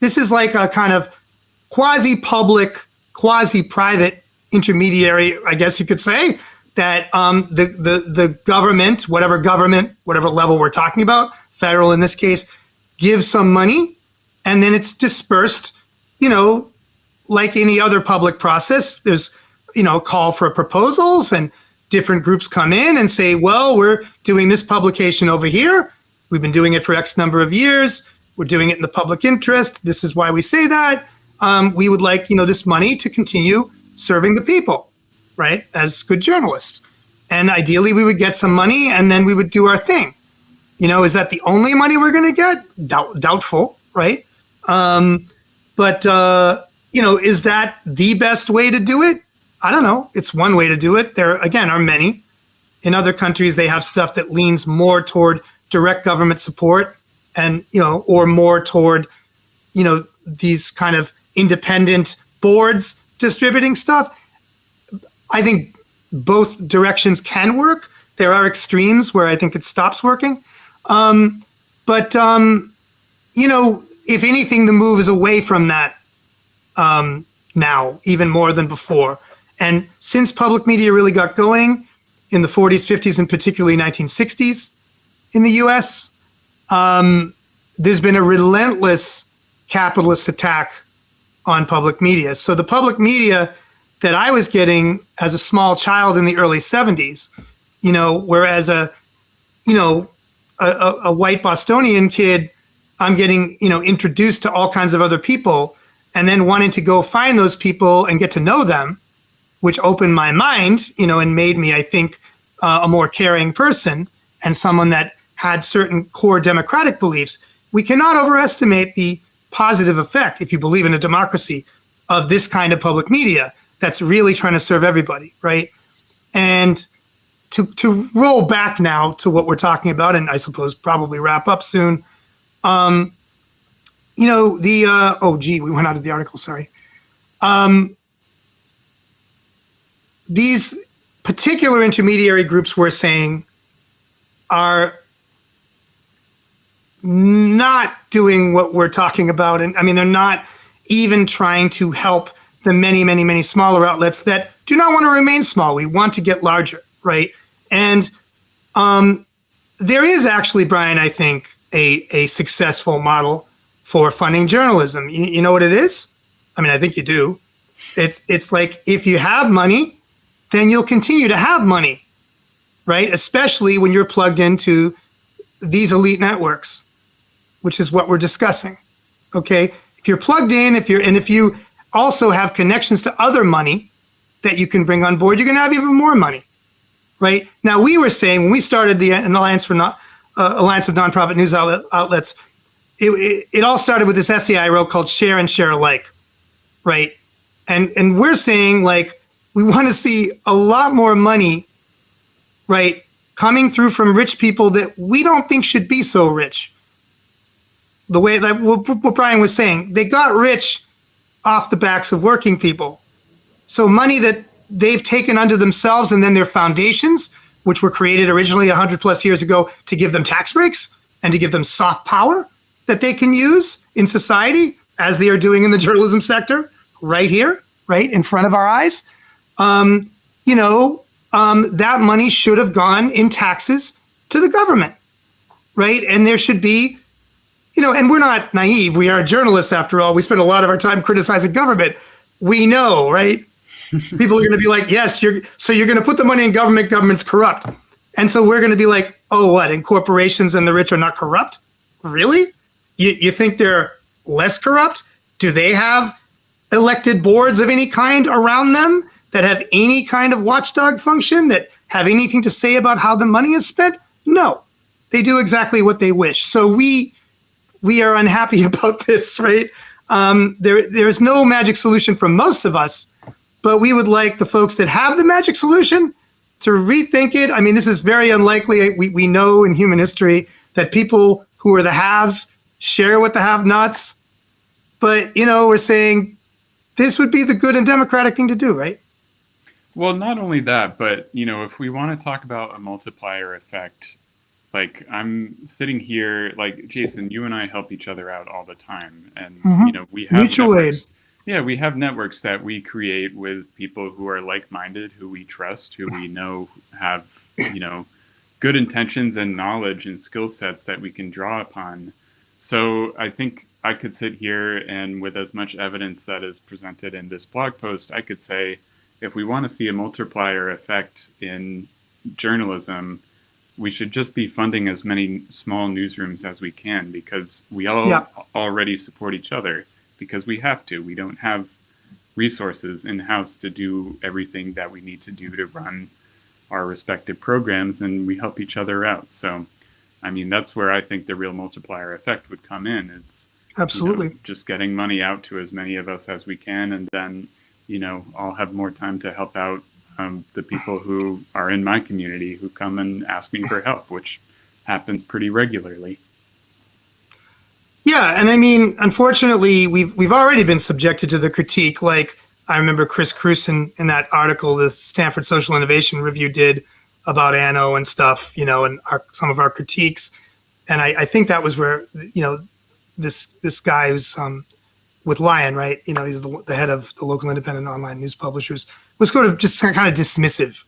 this is like a kind of quasi-public, quasi-private intermediary, I guess you could say, that the government, whatever level we're talking about, federal in this case, gives some money, and then it's dispersed, like any other public process. There's, a call for proposals, and different groups come in and say, well, we're doing this publication over here. We've been doing it for X number of years. We're doing it in the public interest. This is why we say that. We would like, this money to continue serving the people, right, as good journalists. And ideally, we would get some money, and then we would do our thing. Is that the only money we're going to get? Doubtful, right? But is that the best way to do it? I don't know. It's one way to do it. There, again, are many. In other countries, they have stuff that leans more toward direct government support and, or more toward, these kind of independent boards distributing stuff. I think both directions can work. There are extremes where I think it stops working. But if anything, the move is away from that now, even more than before. And since public media really got going in the 40s, 50s, and particularly 1960s in the US, there's been a relentless capitalist attack on public media. So the public media that I was getting as a small child in the early 70s, whereas a white Bostonian kid, I'm getting, introduced to all kinds of other people, and then wanting to go find those people and get to know them, which opened my mind, and made me, I think, a more caring person and someone that had certain core democratic beliefs. We cannot overestimate the positive effect, if you believe in a democracy, of this kind of public media that's really trying to serve everybody, right? And to roll back now to what we're talking about, and I suppose probably wrap up soon, we went out of the article, sorry. These particular intermediary groups we're saying are not doing what we're talking about. And I mean, they're not even trying to help the many, many, many smaller outlets that do not want to remain small. We want to get larger, right? And there is actually, Brian, I think, a successful model for funding journalism. You know what it is? I mean, I think you do. It's like, if you have money, then you'll continue to have money, right? Especially when you're plugged into these elite networks, which is what we're discussing, okay? If you're plugged in, if you also have connections to other money that you can bring on board, you're gonna have even more money, right? Now, we were saying, when we started the Alliance of Nonprofit News Outlets, it all started with this essay I wrote called Share and Share Alike, right? And we're saying, like, we want to see a lot more money, right, coming through from rich people that we don't think should be so rich. The way that what Brian was saying, they got rich off the backs of working people. So money that they've taken unto themselves, and then their foundations, which were created originally 100 plus years ago to give them tax breaks and to give them soft power, that they can use in society, as they are doing in the journalism sector, right here, right in front of our eyes, that money should have gone in taxes to the government, right? And there should be, and we're not naive. We are journalists, after all. We spend a lot of our time criticizing government. We know, right? People are going to be like, yes, you're going to put the money in government. Government's corrupt. And so we're going to be like, oh, what? And corporations and the rich are not corrupt? Really? You think they're less corrupt? Do they have elected boards of any kind around them that have any kind of watchdog function, that have anything to say about how the money is spent? No, they do exactly what they wish. So we are unhappy about this, right? There's no magic solution for most of us, but we would like the folks that have the magic solution to rethink it. I mean, this is very unlikely. We know in human history that people who are the haves share with the have-nots. But, we're saying this would be the good and democratic thing to do, right? Well, not only that, but, if we want to talk about a multiplier effect, like I'm sitting here, like Jason, you and I help each other out all the time. And, we have mutual aid. Yeah, we have networks that we create with people who are like-minded, who we trust, who we know have, good intentions and knowledge and skill sets that we can draw upon. So I think I could sit here and with as much evidence that is presented in this blog post, I could say, if we want to see a multiplier effect in journalism, we should just be funding as many small newsrooms as we can, because we all already support each other, because we have to. We don't have resources in-house to do everything that we need to do to run our respective programs, and we help each other out. So, I mean, that's where I think the real multiplier effect would come in, is absolutely just getting money out to as many of us as we can, and then, I'll have more time to help out the people who are in my community who come and ask me for help, which happens pretty regularly. Yeah, and I mean, unfortunately, we've already been subjected to the critique. Like, I remember Chris Krusen in that article the Stanford Social Innovation Review did about Anno and stuff, and some of our critiques. And I think that was where, this guy who's with Lion, right? He's the head of the local independent online news publishers, was sort of just kind of dismissive,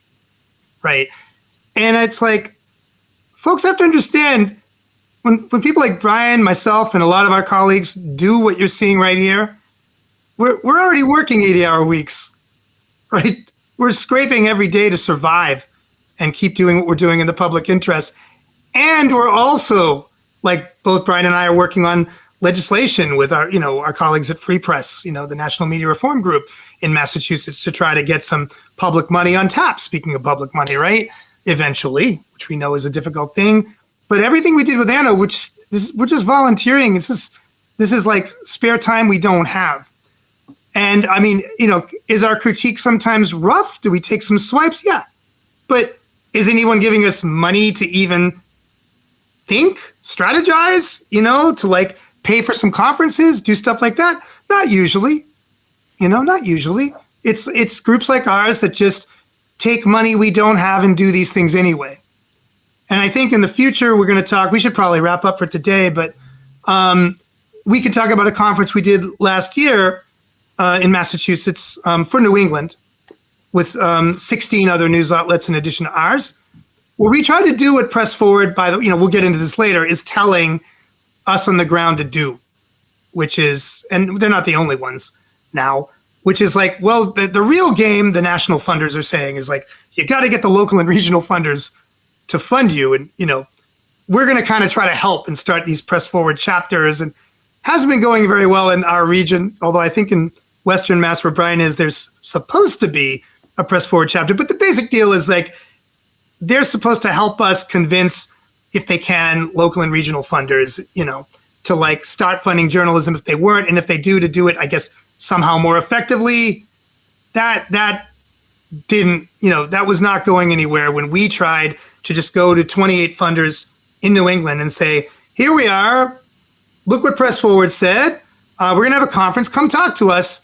right? And it's like, folks have to understand, when people like Brian, myself, and a lot of our colleagues do what you're seeing right here, we're already working 80-hour weeks, right? We're scraping every day to survive and keep doing what we're doing in the public interest. And we're also, like both Brian and I, are working on legislation with our colleagues at Free Press, the National Media Reform Group in Massachusetts, to try to get some public money on tap. Speaking of public money, right? Eventually, which we know is a difficult thing. But everything we did with Anna, we're just volunteering. This is like spare time we don't have. And I mean, is our critique sometimes rough? Do we take some swipes? Yeah. But is anyone giving us money to even think, strategize, to like pay for some conferences, do stuff like that? Not usually, not usually. It's groups like ours that just take money we don't have and do these things anyway. And I think in the future, we're going to talk, we should probably wrap up for today, but we could talk about a conference we did last year in Massachusetts for New England with 16 other news outlets in addition to ours, where we try to do what Press Forward, we'll get into this later, is telling us on the ground to do, which is, and they're not the only ones now, which is like, well, the real game, the national funders are saying, is like, you got to get the local and regional funders to fund you. And, we're going to kind of try to help and start these Press Forward chapters, and hasn't been going very well in our region. Although I think in Western Mass, where Brian is, there's supposed to be a Press Forward chapter. But the basic deal is like, they're supposed to help us convince, if they can, local and regional funders, to like start funding journalism if they weren't. And if they do, to do it, I guess, somehow more effectively. That didn't, that was not going anywhere when we tried to just go to 28 funders in New England and say, here we are, look what Press Forward said. We're going to have a conference, come talk to us.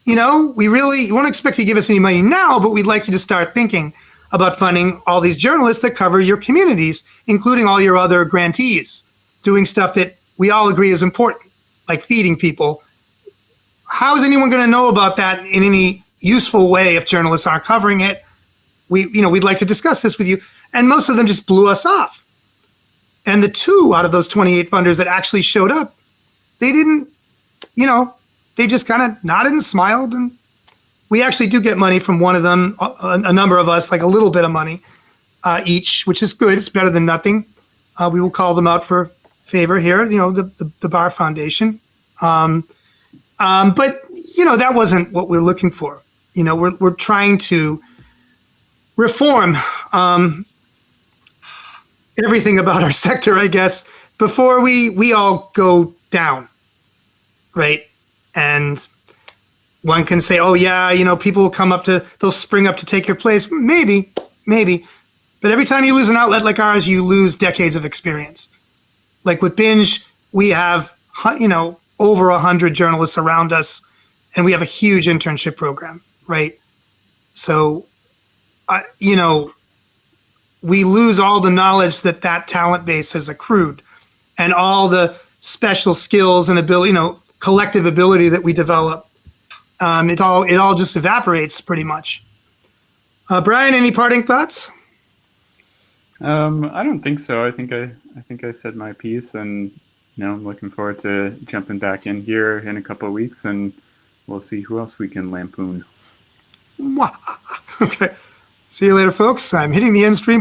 We won't expect you to give us any money now, but we'd like you to start thinking about funding all these journalists that cover your communities, including all your other grantees, doing stuff that we all agree is important, like feeding people. How is anyone going to know about that in any useful way if journalists aren't covering it? We'd like to discuss this with you. And most of them just blew us off. And the 2 out of those 28 funders that actually showed up, they didn't, they just kind of nodded and smiled. And we actually do get money from one of them, a number of us, like a little bit of money each, which is good. It's better than nothing. We will call them out for favor here, the Bar Foundation. But, that wasn't what we're looking for. We're trying to reform everything about our sector, I guess, before we all go down, right? And one can say, oh, yeah, people will they'll spring up to take your place. Maybe. But every time you lose an outlet like ours, you lose decades of experience. Like with BINJ, we have, over 100 journalists around us, and we have a huge internship program, right? So, we lose all the knowledge that talent base has accrued and all the special skills and ability, collective ability that we develop. It all just evaporates pretty much. Brian, any parting thoughts? I don't think so. I think I said my piece, and I'm looking forward to jumping back in here in a couple of weeks, and we'll see who else we can lampoon. Okay. See you later, folks. I'm hitting the end stream.